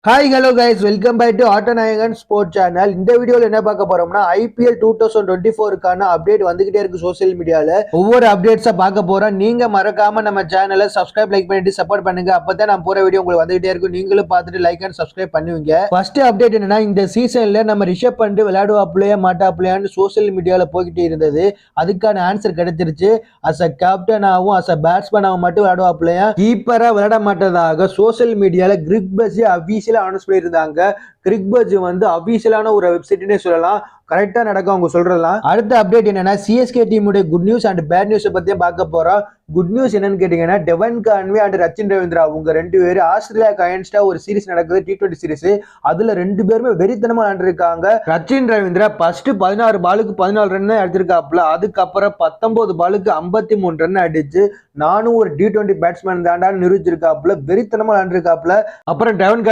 Hi hello guys, welcome back to Aattanayagan sport channel. இந்த வீடியோவில் என்ன பார்க்க போறோம்னா IPL 2024க்கான அப்டேட் வந்துகிட்டே இருக்கு சோசியல் மீடியால. ஒவ்வொரு அப்டேட்ஸா பார்க்க போறோம். நீங்க மறக்காம நம்ம சேனலை சப்ஸ்கிரைப் லைக் பண்ணிட்டு சப்போர்ட் பண்ணுங்க. அப்பதான் நான் போற வீடியோ உங்களுக்கு வந்துகிட்டே இருக்கும். நீங்களும் பார்த்துட்டு லைக் அண்ட் சப்ஸ்கிரைப் பண்ணுவீங்க. ஃபர்ஸ்ட் அப்டேட் என்னன்னா, இந்த சீசன்ல நம்ம ரிஷப் பண்ட் விளையாடுவாப்லையா மாட்டாப்லையான்னு சோசியல் மீடியால போய்கிட்டு இருந்தது. அதுக்கான ஆன்சர் கிடைச்சிருச்சு. அஸ் அ கேப்டனாகவும் அஸ் அ பேட்ஸ்மேனாகவும் மட்டும் விளையாடுவாப்லையா, கீப்பரா விளையாட மாட்டதாக சோசியல் மீடியால கிரிக் பஸ் அபிஷியல் அனௌன்ஸ் பண்ணியிருந்தாங்க. கிரிக் பஸ் வந்து அபிஷியலான ஒரு வெப்சைட்னே சொல்லலாம். கரெக்டா நடக்கும் அவங்க சொல்றதெல்லாம். அடுத்த அப்டேட் என்னன்னா, சிஎஸ்கே டீமுடைய good news and bad news பத்தியும் பார்க்க போறோம். குட் நியூஸ் என்னன்னு கேட்டீங்கன்னா, Devon Conway and Rachin Ravindra அவங்க ரெண்டு பேரும் ஆஸ்திரேலியாவுக்கு அகைன்ஸ்டா ஒரு சீரிஸ் நடக்குது, T20 சீரிஸ். அதுல ரெண்டு பேருமே வெறித்தனமா விளையாண்டுருக்காங்க. ரச்சின் ரவீந்திரா ஃபர்ஸ்ட் 16 பாலுக்கு 14 ரன் எடுத்திருக்காப்ல. அதுக்கப்புறம் 19 பாலுக்கு 53 ரன் அடிச்சு நானும் ஒரு T20 பேட்ஸ்மேன் தாண்டான்னு நிரூபிச்சிருக்காப்ல. வெறித்தனமா விளையாண்டுருக்காப்ல. அப்புறம் டெவன்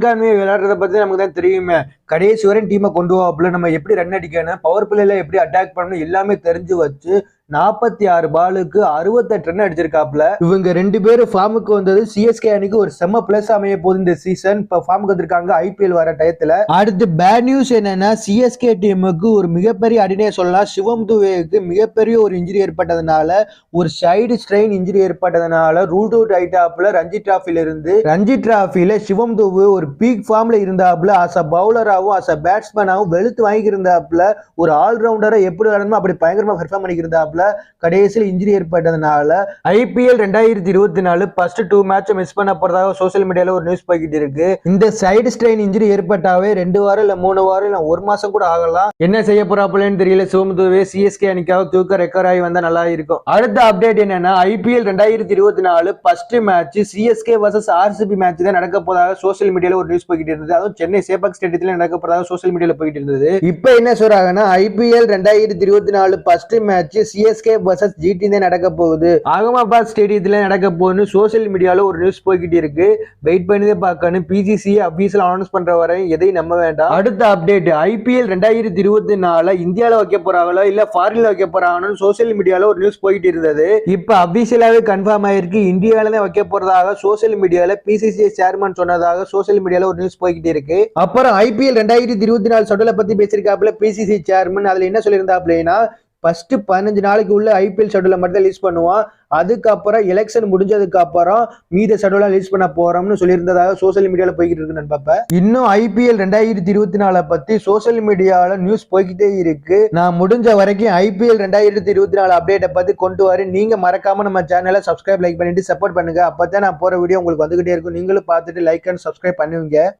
கான்வே விளையாடுறத பத்தி நமக்கு தான் தெரியுமே. கடைசி வரையும் டீமை கொண்டு போவாப்ல. நம்ம எப்படி ரன் அடிக்கணும், பவர் பிளேல எப்படி அட்டாக் பண்ணணும் எல்லாமே தெரிஞ்சு வச்சு 46 பாலுக்கு 68 ரன் அடிச்சிருக்காப்ல. இவங்க ரெண்டு பேரும் ஃபார்முக்கு வந்தது சிஎஸ்கே அணிக்கு ஒரு செம்ம பிளஸ் அமைய போகுது இந்த சீசன். இப்ப ஃபார்முக்கு வந்திருக்காங்க IPL வர டயத்துல. அடுத்து பேட் நியூஸ் என்னன்னா, சிஎஸ்கே டீமுக்கு ஒரு மிகப்பெரிய அடினே சொல்லலாம். சிவம் துபேவுக்கு மிகப்பெரிய ஒரு இன்ஜுரி ஏற்பட்டதுனால, ஒரு சைடு ஸ்ட்ரெயின் இன்ஜுரி ஏற்பட்டதுனால ரூல் அவுட் ஆயிட்டாப்ல ரஞ்சி டிராஃபில இருந்து. ரஞ்சி டிராஃபில சிவம் துபே ஒரு பீக் ஃபார்ம்ல இருந்தாப்ல. அஸ் அ பவுலராகவும் அஸ் அ பேட்ஸ்மேனாகவும் வெளுத்து வாங்கி இருந்தாப்ல. ஒரு ஆல்ரவுண்டரை எப்படி விளையாடணுமோ அப்படி பயங்கரமா பெர்ஃபார்ம் பண்ணியிருந்தாப்ல. கடைசியில் இன்ஜுரி ஏற்பட்டதுனால IPL 2024 ஃபர்ஸ்ட் 2 மேட்ச் மிஸ் பண்ண போறதாக சோசியல் மீடியால ஒரு நியூஸ் போய்கிட்டு இருக்கு. இந்த சைடு ஸ்ட்ரெயின் இன்ஜுரி ஏற்பட்டாவே 2 வாரம் இல்ல 3 வாரம் இல்ல 1 மாசம் கூட ஆகலாம். என்ன செய்ய போறாப்புலன்னு தெரியல. சிவம் துபே சிஎஸ்கே அணிக்காக தூக்க ரெக்கவர் ஆகி வந்தா நல்லா இருக்கும். அடுத்த அப்டேட் என்னன்னா, IPL 2024 first match CSK vs RCB match தான் நடக்க போதாக சோசியல் மீடியால ஒரு நியூஸ் போய்கிட்டு இருந்தது. அதுவும் சென்னை சேப்பாக் ஸ்டேடியத்துல நடக்க போறதாக சோசியல் மீடியால போய்கிட்டு இருந்தது. இப்போ என்ன சொல்றாங்கன்னா, IPL 2024 first match CSK vs GT தான் நடக்க போகுது, அகமதாபாத் ஸ்டேடியத்துல நடக்க போகுதுன்னு சோசியல் மீடியால ஒரு நியூஸ் போய்கிட்டு இருக்கு. வெயிட் பண்ணி பார்க்கணும். PCCA அபிஷியல் அனௌன்ஸ் பண்ற வரை எதையும் நம்ப வேண்டாம். அடுத்த அப்டேட், IPL 2024 இந்தியால வைக்க போறாங்களோ இல்ல ஃபாரின்ல வைக்க போறாங்கன்னு சோசியல் மீடியால ஒரு நியூஸ் போய்கிட்டு இருந்தது. இப்ப அபிஷியலாவே கன்ஃபார்ம் ஆயிருக்கு. இந்தியால தான் வைக்க போறதாக சோசியல் மீடியால PCCA சேர்மன் சொன்னதாக சோசியல் மீடியால ஒரு நியூஸ் போய்கிட்டு இருக்கு. அப்புறம் IPL 2024 ஷெட்யூலை பத்தி பேசியிருக்காப்ல PCCA சேர்மன். அதுல என்ன சொல்லியிருந்தாப்லனா, ஃபர்ஸ்ட் 15 நாளைக்கு உள்ள IPL ஷெட்யூலை மட்டும் ரிலீஸ் பண்ணுவோம். அதுக்கப்புறம் எலெக்ஷன் முடிஞ்சதுக்கு அப்புறம் மீத ஷெட்யூலை ரிலீஸ் பண்ண போறோம்னு சொல்லியிருந்ததாக சோசியல் மீடியால போய்கிட்டு இருக்கு நண்பா. இன்னும் IPL 2024 பத்தி சோசியல் மீடியால நியூஸ் போய்கிட்டே இருக்கு. நான் முடிஞ்ச வரைக்கும் IPL 2024 அப்டேட்டை பத்தி கொண்டு வரேன். நீங்க மறக்காம நம்ம சேனலை சப்ஸ்கிரைப் லைக் பண்ணிட்டு சப்போர்ட் பண்ணுங்க. அப்பதான் நான் போற வீடியோ உங்களுக்கு வந்துகிட்டே இருக்கும். நீங்களும் பார்த்துட்டு லைக் அண்ட் சப்ஸ்கிரைப் பண்ணுவீங்க.